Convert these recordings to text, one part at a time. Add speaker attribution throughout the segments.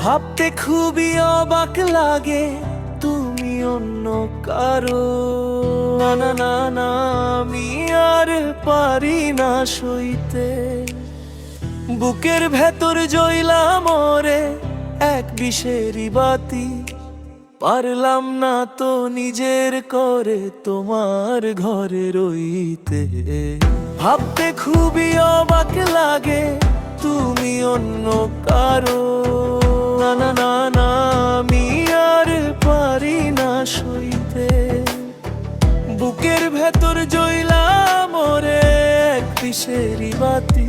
Speaker 1: ভাবতে খুবই অবাক লাগে তুমি অন্য কারো। না না না না, আমি আর পারি না সইতে। বুকের ভেতর জ্বলা মরে এক বিষেরি বাতি, পারলাম না তো নিজের করে তোমার ঘরে রইতে। ভাবতে খুবই অবাক লাগে তুমি অন্য কারো। না না না না, আমি আর পারি না সইতে। বুকের ভেতর জ্বলা মরে এক বিষেরি বাতি,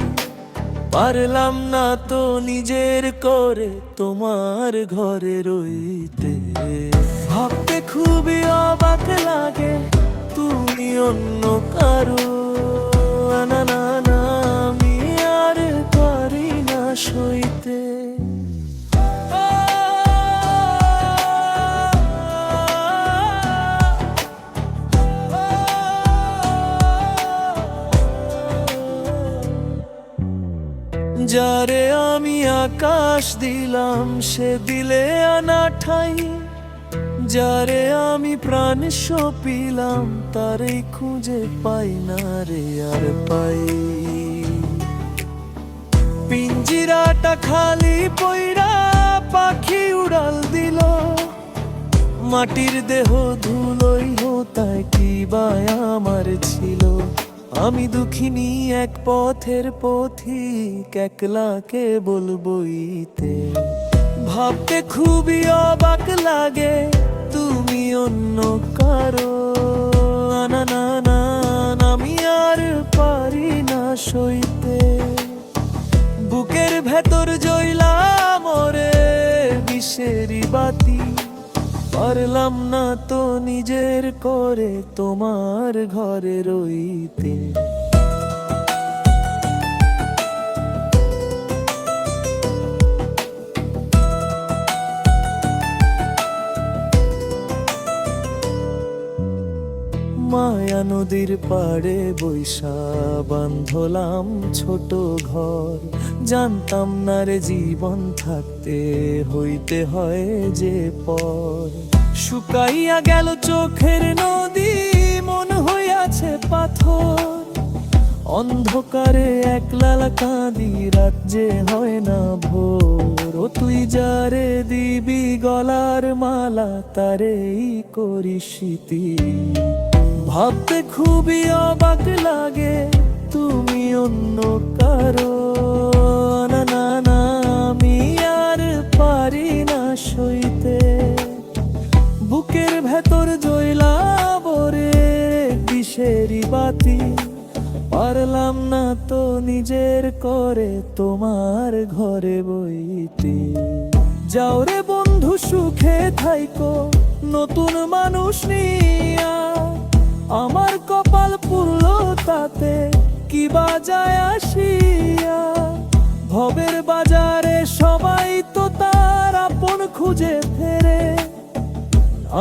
Speaker 1: পারলাম না তো নিজের করে তোমার ঘরে রইতে। ভাবতে খুবই অবাক লাগে তুমি অন্য কারো। না না না, আমি আর পারি না সইতে। যারে আমি আকাশ দিলাম সে দিলে আনা ঠাই, যারে আমি প্রাণ সপিলাম তারে খুঁজে পাই না রে আর পাই। পিঞ্জিরাটা খালি পইরা পাখি উড়াল দিল, মাটির দেহ ধুলোই হোতায় কি বা আমার ছিল। আমি দুঃখিনী এক পথের পথিক, একলা কেবল বইতে। ভাবতে খুবই অবাক লাগে তুমি অন্য কারো। না না না, আমি আর পারি না সইতে। বুকের ভেতর জ্বলা মরে বিষেরি বাতি, পারলাম না তো নিজের করে তোমার ঘরে রইতে। মায়া নদীর পাড়ে বৈশা বাঁধলাম ছোট ঘর, জানতাম না রে জীবন থাকতে হইতে হয় যে পর। শুকাইয়া গেল চোখের নদী, মন হইয়াছে পাথর। অন্ধকারে একলা কাঁদি, রাত যে হয় না ভোর। ও তুই যারে দিবি গলার মালা, তারেই করিস স্মৃতি। ভাবতে খুবই অবাক লাগে তুমি অন্য কারো। না না না, আমি আর পারি না সইতে। বুকের ভেতর জ্বলা মরে বিষেরি বাতি, পারলাম না তো নিজের করে তোমার ঘরে বইতে। যাও রে বন্ধু সুখে থাইকো নতুন মানুষ নিয়া, আমার কপাল পুরল তাতে কি বাজায় আসিয়া। ভবের বাজারে সবাই তো তার আপন খুঁজে ফেরে,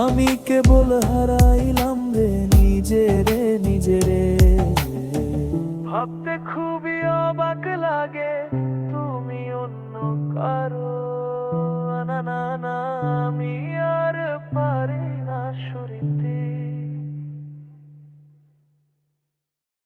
Speaker 1: আমি কেবল হারাইলাম রে নিজেরে নিজেরে। ভাবতে খুবই অবাক লাগে তুমি অন্য কারো। না না না, আমি